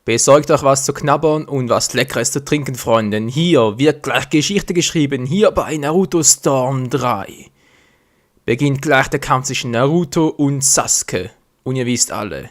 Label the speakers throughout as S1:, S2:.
S1: Besorgt euch was zu knabbern und was Leckeres zu trinken, Freunde. Hier wird gleich Geschichte geschrieben, hier bei Naruto Storm 3. Beginnt gleich der Kampf zwischen Naruto und Sasuke. Und ihr wisst alle,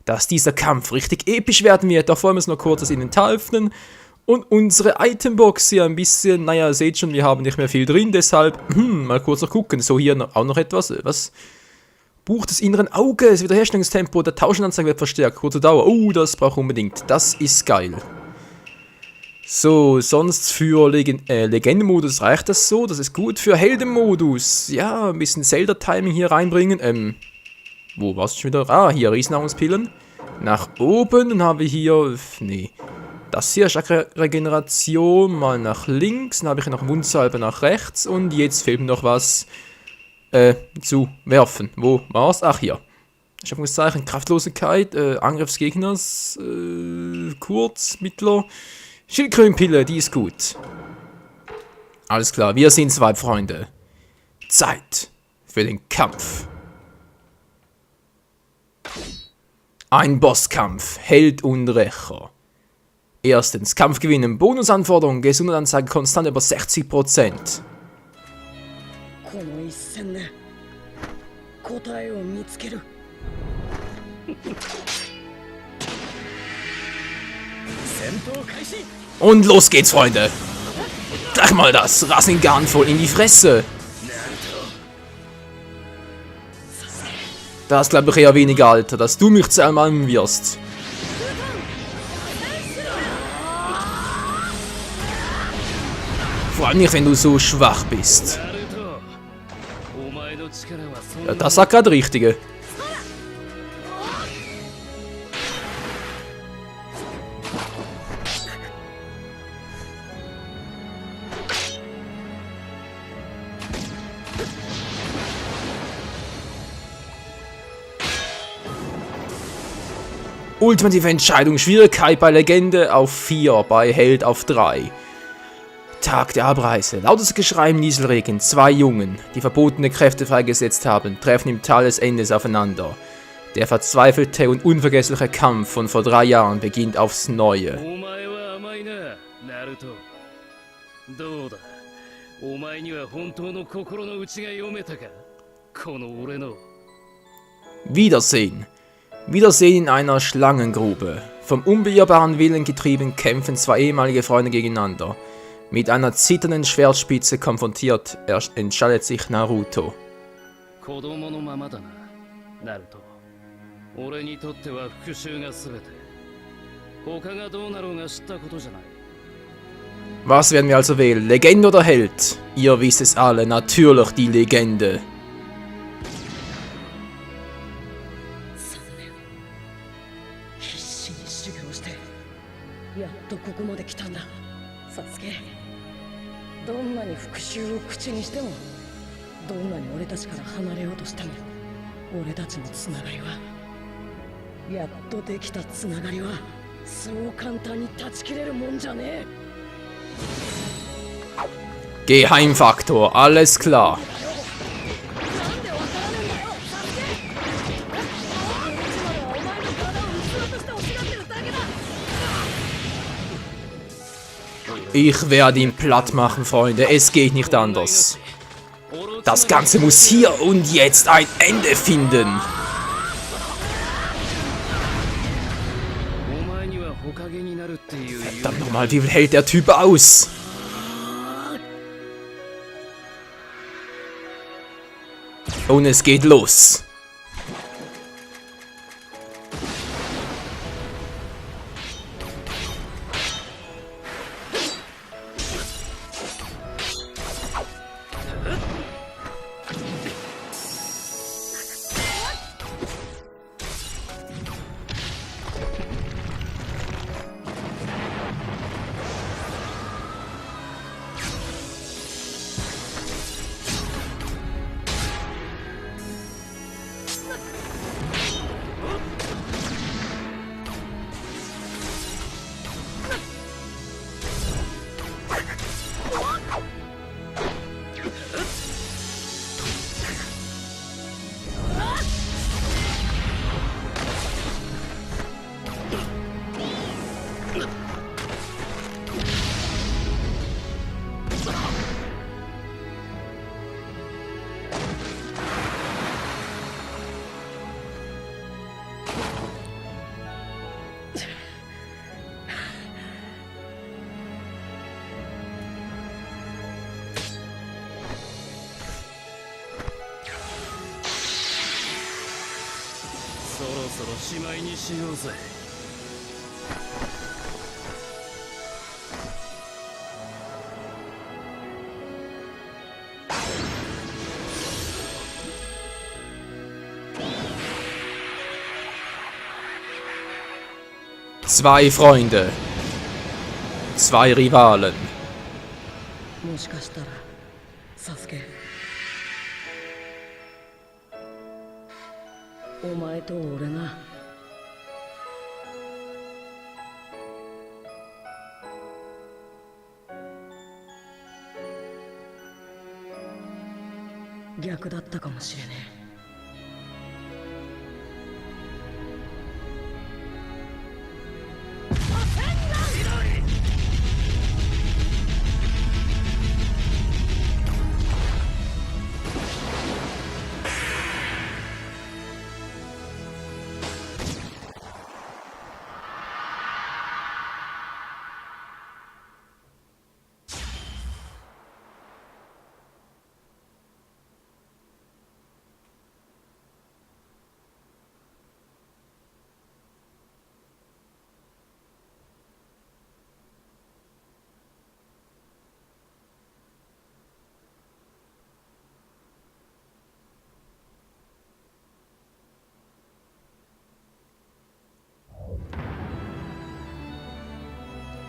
S1: dass dieser Kampf richtig episch werden wird. Davor müssen wir kurz das Inventar öffnen und unsere Itembox hier ein bisschen, naja, seht schon, wir haben nicht mehr viel drin, deshalb, mal kurz noch gucken. So, hier auch noch etwas, was? Buch des inneren Auges, Wiederherstellungstempo, der Tauschenanzeige wird verstärkt, kurze Dauer. Oh, das braucht unbedingt, das ist geil. So, sonst für Legendenmodus reicht das so, das ist gut. Für Heldenmodus, ja, ein bisschen Zelda-Timing hier reinbringen. Wo war's schon wieder? Ah, hier, Riesennahrungspillen. Nach oben, dann haben wir hier, nee, das hier ist Regeneration, mal nach links, dann habe ich noch Wundsalbe nach rechts und jetzt fehlt mir noch was zu werfen. Wo war's? Ach, hier. Schöpfungszeichen, Kraftlosigkeit, Angriff des Gegners, kurz, mittler. Schildkrötenpille, die ist gut. Alles klar, wir sind zwei Freunde. Zeit für den Kampf. Ein Bosskampf, Held und Rächer. Erstens, Kampf gewinnen, Bonusanforderung, Gesundheitsanzeige konstant über 60%. Und los geht's, Freunde. Gleich mal das Rasengan voll in die Fresse. Das glaube ich eher weniger, Alter, dass du mich zermalmen wirst. Vor allem nicht, wenn du so schwach bist. Ja, das sagt gerade der Richtige. Ultimative Entscheidung, Schwierigkeit bei Legende auf 4, bei Held auf 3. Tag der Abreise. Lautes Geschrei im Nieselregen. Zwei Jungen, die verbotene Kräfte freigesetzt haben, treffen im Tal des Endes aufeinander. Der verzweifelte und unvergessliche Kampf von vor 3 Jahren beginnt aufs Neue. Wiedersehen. Wiedersehen in einer Schlangengrube. Vom unbeirrbaren Willen getrieben kämpfen zwei ehemalige Freunde gegeneinander. Mit einer zitternden Schwertspitze konfrontiert, entscheidet sich Naruto. Was werden wir also wählen? Legende oder Held? Ihr wisst es alle, natürlich die Legende. Geheimfaktor, alles klar. Ich werde ihn platt machen, Freunde. Es geht nicht anders. Das Ganze muss hier und jetzt ein Ende finden. Verdammt nochmal, wie viel hält der Typ aus? Und es geht los.
S2: そろそろしまいにしようぜ。
S1: Zwei Freunde. Zwei Rivalen.
S3: もしかしたらサスケ、お前と俺が逆だったかもしれねえ。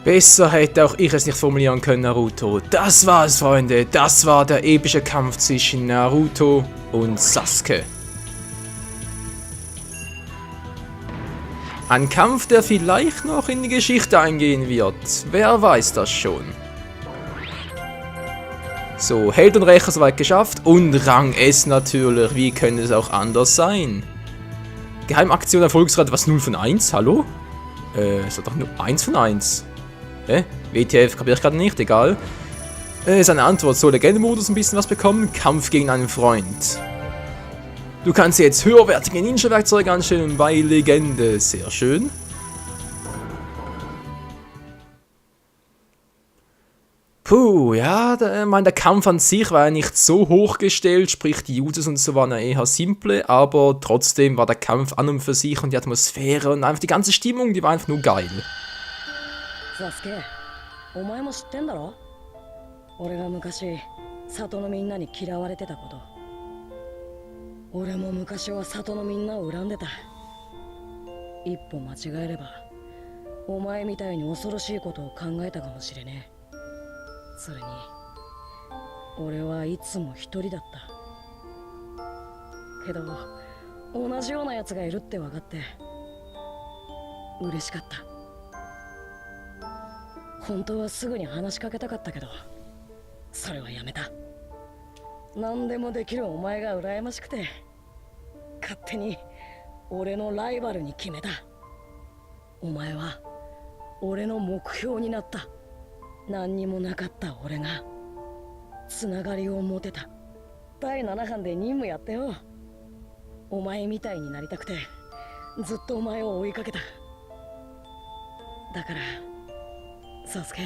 S1: Besser hätte auch ich es nicht formulieren können, Naruto. Das war es, Freunde. Das war der epische Kampf zwischen Naruto und Sasuke. Ein Kampf, der vielleicht noch in die Geschichte eingehen wird. Wer weiß das schon. So, Held und Rächer soweit geschafft. Und Rang S natürlich. Wie könnte es auch anders sein? Geheimaktion Erfolgsrate, was 0 von 1? Hallo? Ist doch nur 1 von 1. WTF, kapiere ich gerade nicht, egal. Seine Antwort, so Legendemodus ein bisschen was bekommen, Kampf gegen einen Freund. Du kannst jetzt höherwertige Ninja-Werkzeuge anstellen bei Legende, sehr schön. Puh, ja, der Kampf an sich war ja nicht so hochgestellt, sprich die Uses und so waren ja eher simple, aber trotzdem war der Kampf an und für sich und die Atmosphäre und einfach die ganze Stimmung, die war einfach nur geil.
S3: サスケ、お前も知ってんだろ？俺が昔里のみんなに嫌われてたこと。俺も昔は里のみんなを恨んでた。一歩間違えればお前みたいに恐ろしいことを考えたかもしれねえ。それに俺はいつも一人だった。けど同じようなやつがいるって分かって嬉しかった。本当はすぐに話しかけたかったけど、それはやめた。何でもできるお前が羨ましくて、勝手に俺のライバルに決めた。お前は俺の目標になった。何にもなかった俺がつながりを持てた。第7班で任務やってよ。お前みたいになりたくてずっとお前を追いかけた。だからサスケ、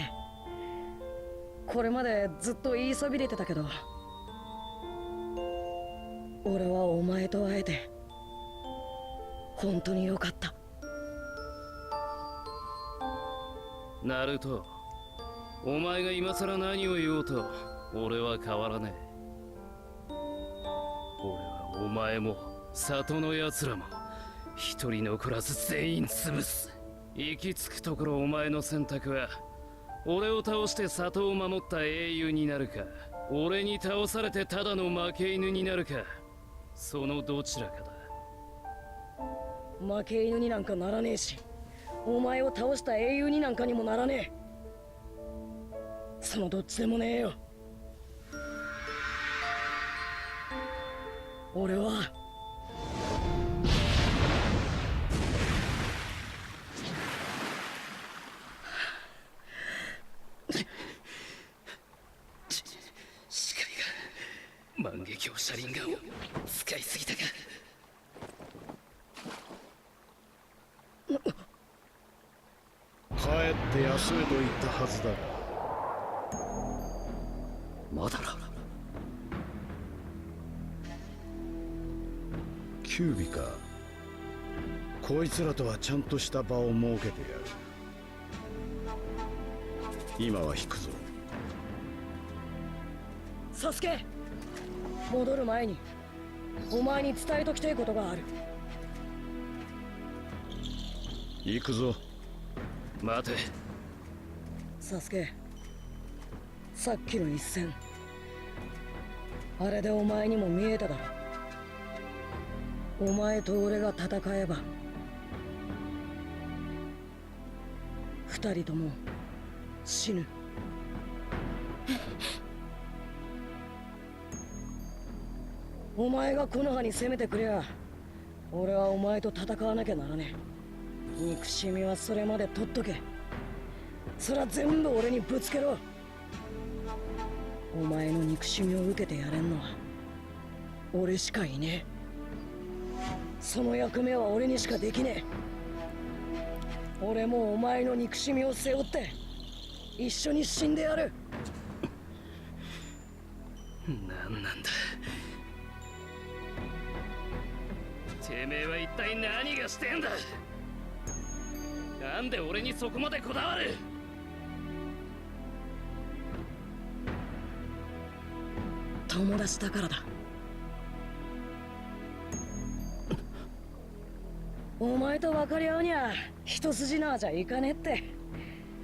S3: これまでずっと言いそびれてたけど、俺はお前と会えて本当によかった。
S2: ナルト、お前が今さら何を言おうと俺は変わらねえ。俺はお前も里の奴らも一人残らず全員潰す。行き着くところお前の選択は俺を倒して里を守った英雄になるか、俺に倒されてただの負け犬になるか、そのどちらかだ。
S3: 負け犬になんかならねえし、お前を倒した英雄になんかにもならねえ。そのどっちでもねえよ。俺は
S2: 万華鏡車輪ガンを使いすぎたか。
S4: って休めと言ったはずだが。
S2: まだな。
S4: キュービか。こいつらとはちゃんとした場を設けてやる。今は引くぞ。
S3: サスケ、戻る前にお前に伝えときたいことがある。
S4: 行くぞ。
S2: 待て。
S3: サスケ、さっきの一戦、あれでお前にも見えただろ。お前と俺が戦えば二人とも死ぬ。お前が木の葉に攻めてくりゃ俺はお前と戦わなきゃならねえ。憎しみはそれまで取っとけ。そら全部俺にぶつけろ。お前の憎しみを受けてやれんのは俺しかいねえ。その役目は俺にしかできねえ。俺もお前の憎しみを背負って一緒に死んでやる。
S2: 何なんだ。てめえは一体何がしてんだ。なんで俺にそこまでこだわる。
S3: 友達だからだ。お前と分かり合うには一筋縄じゃいかねえって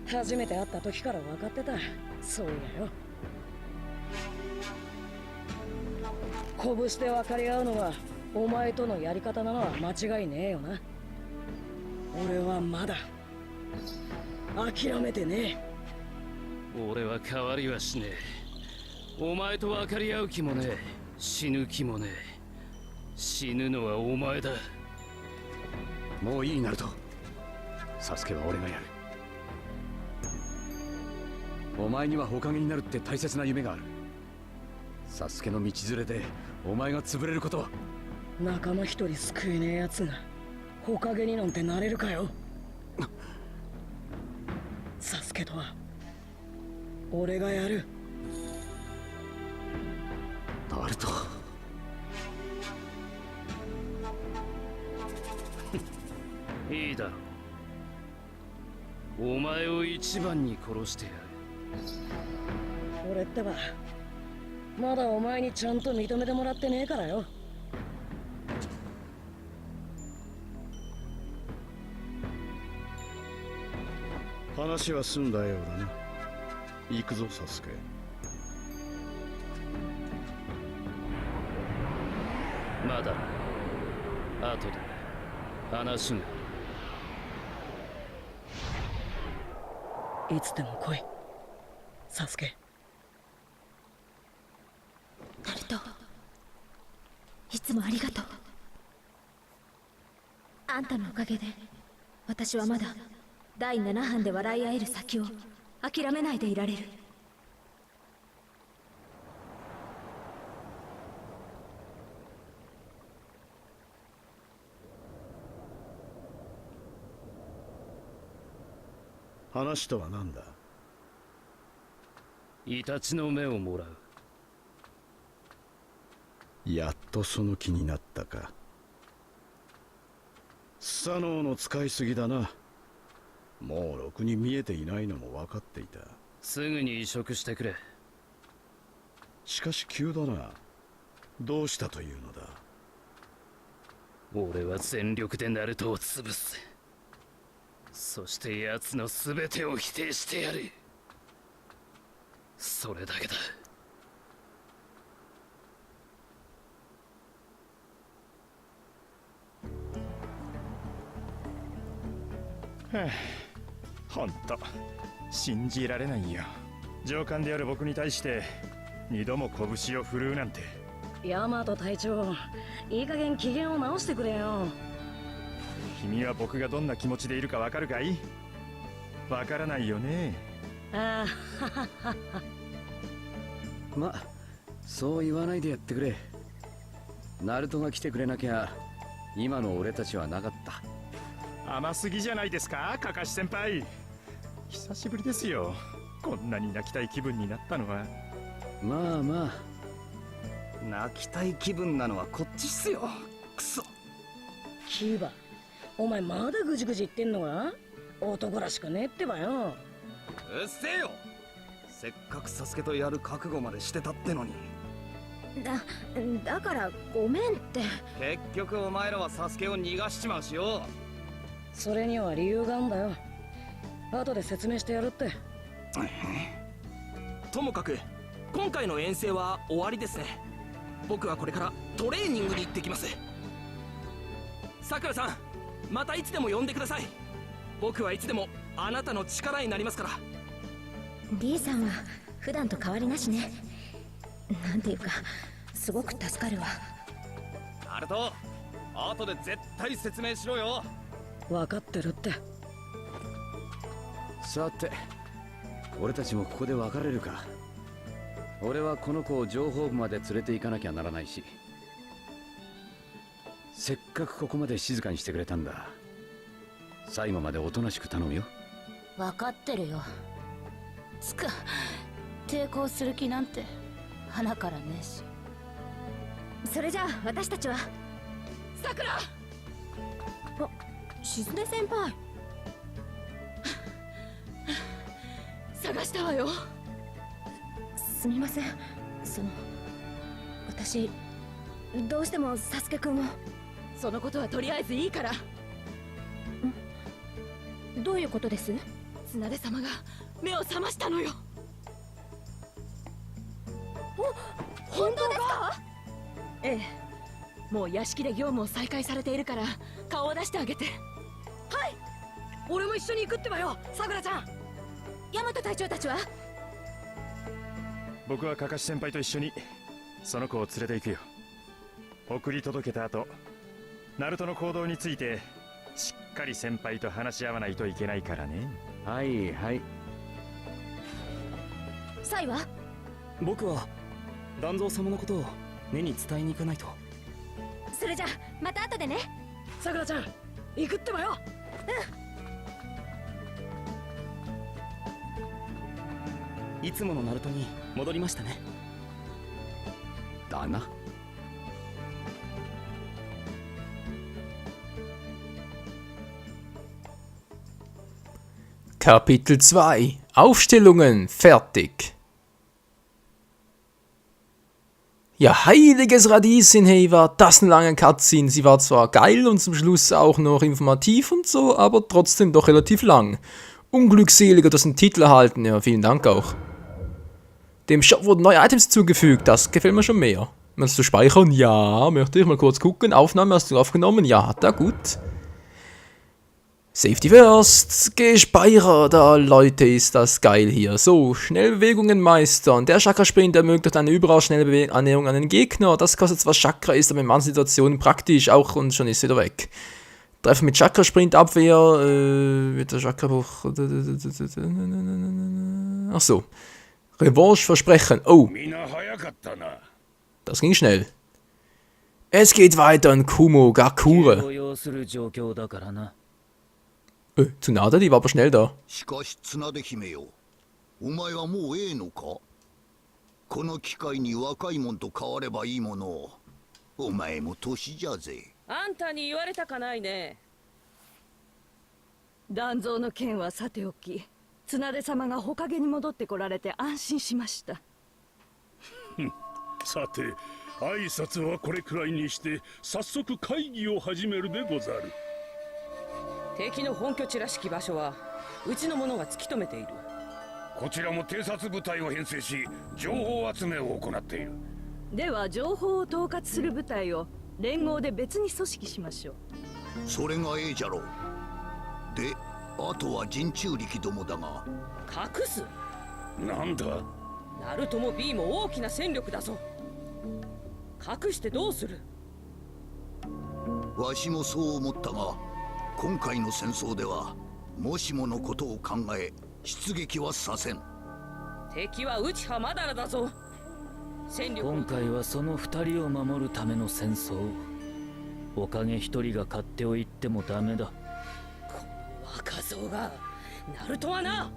S3: 初めて会った時から分かってた。そういやよ、拳で分かり合うのがお前とのやり方なのは間違いねえよな。俺はまだ諦めてね
S2: え。俺は変わりはしねえ。お前と分かり合う気もねえ。死ぬ気もねえ。死ぬのはお前だ。
S4: もういいナルト。サスケは俺がやる。お前には火影になるって大切な夢がある。サスケの道連れでお前が潰れることは。
S3: 仲間一人救えねえ奴が火影になんてなれるかよ。サスケとは俺がやる。
S4: ナルト。
S2: いいだろう。お前を一番に殺してやる。
S3: 俺ってばまだお前にちゃんと認めてもらってねえからよ。
S4: 話は済んだようだな。行くぞサスケ。
S2: まだ後で話が。
S3: いつでも来いサスケ。
S5: ナルト、いつもありがとう。あんたのおかげで私はまだ第7班で笑い合える先を諦めないでいられる。
S4: 話とは何だ。
S2: イタチの目をもらう。
S4: やっとその気になったか。スサノオの使いすぎだな。もうろくに見えていないのも分かっていた。
S2: すぐに移植してくれ。
S4: しかし急だな。どうしたというのだ。
S2: 俺は全力でナルトを潰す。そして奴の全てを否定してやる。それだけだ。
S6: ほんと信じられないよ。上官である僕に対して二度も拳を振るうなんて。
S3: ヤマト隊長、いい加減機嫌を直してくれよ。
S6: 君は僕がどんな気持ちでいるかわかるかい？わからないよね。
S3: ああ
S4: ま、そう言わないでやってくれ。ナルトが来てくれなきゃ今の俺たちはなかった。
S6: 甘すぎじゃないですか、カカシ先輩。久しぶりですよ。こんなに泣きたい気分になったのは。
S4: まあまあ、
S7: 泣きたい気分なのはこっちっすよ。くそ。
S3: キバ、お前まだぐじぐじ言ってんのか？男らしくねえってばよ。
S7: うっせえよ。せっかくサスケとやる覚悟までしてたってのに。
S5: だからごめんって。
S7: 結局お前らはサスケを逃がしちまうしよ。
S3: それには理由があんだよ。後で説明してやるって。
S8: ともかく今回の遠征は終わりですね。僕はこれからトレーニングに行ってきます。さくらさん、またいつでも呼んでください。僕はいつでもあなたの力になりますから。
S5: D さんは普段と変わりなしね。なんていうかすごく助かるわ。
S7: ナルト、後で絶対説明しろよ。
S3: 分かってるって。
S4: さて、俺たちもここで別れるか。俺はこの子を情報部まで連れて行かなきゃならないし、せっかくここまで静かにしてくれたんだ。最後までおとなしく頼むよ。
S9: 分かってるよ。つか抵抗する気なんて鼻からねえし。
S5: それじゃあ私たちは。
S8: さくら、
S5: 静音先輩。
S9: 探したわよ。
S5: すみません。私どうしてもサスケくんを。
S9: そのことはとりあえずいいから。
S5: どういうことです？
S9: 綱手様が目を覚ましたのよ。
S5: 本当ですか？
S9: ええ、もう屋敷で業務を再開されているから顔を出してあげて。
S3: はい、俺も一緒に行くってばよ、さくらちゃん。
S5: 大和隊長たちは？
S6: 僕はカカシ先輩と一緒にその子を連れて行くよ。送り届けた後、ナルトの行動についてしっかり先輩と話し合わないといけないからね。
S4: はいはい。
S5: サイは？
S8: 僕は団蔵様のことを根に伝えに行かないと。
S5: それじゃあまた後でね。
S3: さくらちゃん、行くってばよ。
S8: いつものナルトに戻りましたね。
S4: だな。
S1: Kapitel 2 Aufstellungen fertig. Ja, heiliges Radieschen, hey, war das eine lange Cutscene. Sie war zwar geil und zum Schluss auch noch informativ und so, aber trotzdem doch relativ lang. Unglückseliger, das einen Titel erhalten, ja, vielen Dank auch. Dem Shop wurden neue Items zugefügt, das gefällt mir schon mehr. Möchtest du speichern? Ja, möchte ich mal kurz gucken. Aufnahme hast du aufgenommen? Ja, hat er, gut. Safety first, gespeichert, da Leute, ist das geil hier. So, Schnellbewegungen meistern. Der Chakra-Sprint ermöglicht eine überall schnelle Annäherung an den Gegner. Das kostet zwar Chakra, ist aber in manchen Situationen praktisch auch und schon ist wieder weg. Treffen mit Chakra-Sprint, Abwehr, wird der Chakra-Buch... Achso. Revanche versprechen. Oh. Das ging schnell. Es geht weiter in Kumo Gakure. Tsunade, die war aber schnell da.
S10: しかし綱手姫よ、お前はもうええのか。この機会に若いもんと変わればいいもの。お前も年じゃぜ。
S3: あんたに言われたかないね。
S9: 団蔵の件はさておき、綱手様がほかげに戻ってこられて安心しました。
S11: さて、挨拶はこれくらいにして早速会議を始めるでござる。
S3: 敵の本拠地らしき場所はうちの者が突き止めている。
S11: こちらも偵察部隊を編成し情報集めを行っている。
S9: では情報を統括する部隊を連合で別に組織しましょう。
S10: それがええじゃろう。で、あとは人中力どもだが。
S3: 隠す？
S11: なんだ？
S3: ナルトも B も大きな戦力だぞ。隠してどうする？
S10: わしもそう思ったが、今回の戦争ではもしものことを考え出撃はさせん。
S3: 敵は内派まだらだぞ。
S12: 今回はその2人を守るための戦争。おかげ1人が勝手を言ってもダメだ。
S3: この若造がナルトはな、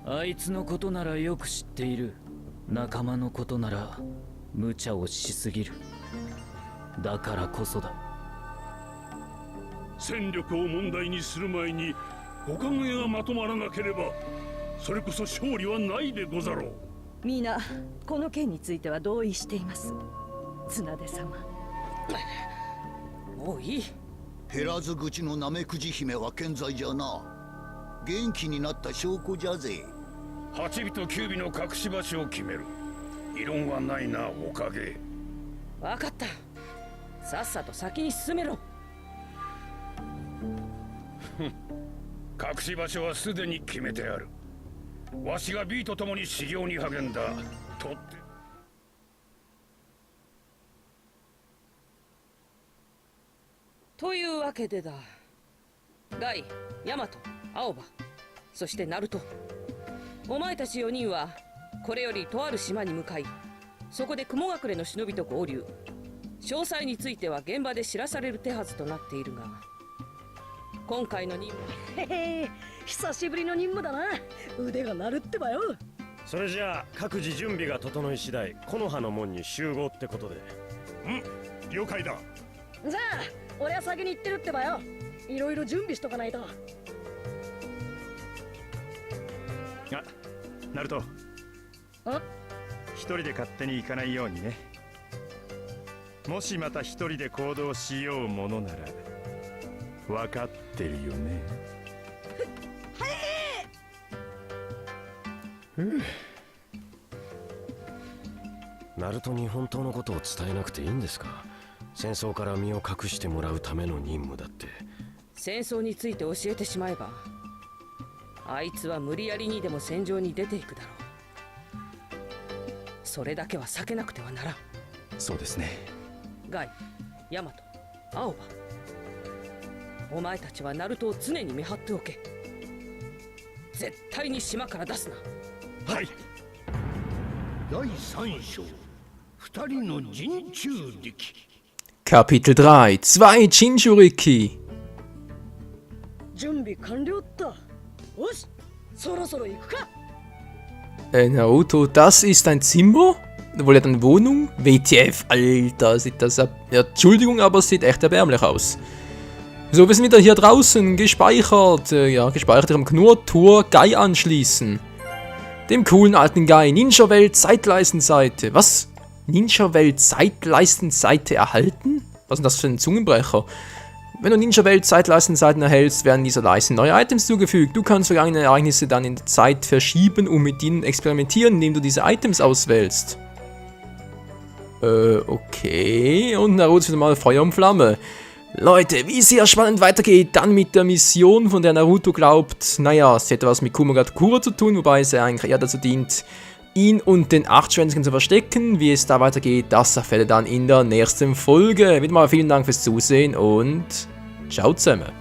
S12: あいつのことならよく知っている。仲間のことなら無茶をしすぎる。だからこそだ。
S11: 戦力を問題にする前にご考えがまとまらなければ、それこそ勝利はないでござろう。
S13: 皆この件については同意しています。綱出様。
S3: もういい。
S10: 減らず口のナメクジ姫は健在じゃな。元気になった証拠じゃぜ。
S11: 8尾と9尾の隠し場所を決める。異論はないな、おかげ。
S3: わかった。さっさと先に進めろ。
S11: 隠し場所はすでに決めてある。わしが B と共に修行に励んだ。とって
S3: というわけでだ。ガイ、ヤマト、アオバ、そしてナルト。お前たち4人はこれよりとある島に向かい、そこで雲隠れの忍びと合流。詳細については現場で知らされる手はずとなっているが、今回の任務、
S13: へへ、久しぶりの任務だな。腕が鳴るってばよ。
S6: それじゃあ各自準備が整い次第木の葉の門に集合ってことで。
S11: 了解だ。
S13: じゃあ俺は先に行ってるってばよ。いろいろ準備しとかないと。
S6: あ、ナルト。一人で勝手に行かないようにね。もしまた一人で行動しようものなら分かってるよね。
S14: ナルトに本当のことを伝えなくていいんですか？戦争から身を隠してもらうための任務だって。
S3: 戦争について教えてしまえば、あいつは無理やりにでも戦場に出ていくだろう。それだけは避けなくてはならん。
S14: そうですね。
S3: ガイ、ヤマト、アオバ、お前たちはナルトを常に見張っておけ。絶対に島から出すな。
S11: はい。第3章、2人の人中力。
S1: Kapitel 3: 2 Jinchuriki.
S13: 準備完了だ。よし、そろそろ行くか。
S1: Naruto, das ist ein Zimmer? Wohl ja eine Wohnung? WTF, Alter, sieht das ab. Ja, Entschuldigung, aber es sieht echt erbärmlich aus. So, wir sind wieder hier draußen, gespeichert. Ja, gespeichert am Knurr-Tour, Guy anschließen. Dem coolen alten Guy, Ninja-Welt, Zeitleistenseite. Was? Ninja-Welt, Zeitleistenseite erhalten? Was ist denn das für ein Zungenbrecher? Wenn du Ninja-Welt Zeitleistenseiten erhältst, werden dieser Leisten neue Items zugefügt. Du kannst vergangene Ereignisse dann in der Zeit verschieben und mit ihnen experimentieren, indem du diese Items auswählst. Okay. Und Naruto ist wieder mal Feuer und Flamme. Leute, wie sehr spannend weitergeht dann mit der Mission, von der Naruto glaubt, naja, es hätte was mit Kumagatokura zu tun, wobei es ja eigentlich eher dazu dient, ihn und den Achtschwänzigen zu verstecken. Wie es da weitergeht, das erfährt ihr dann in der nächsten Folge. Wieder mal vielen Dank fürs Zusehen und ciao zusammen.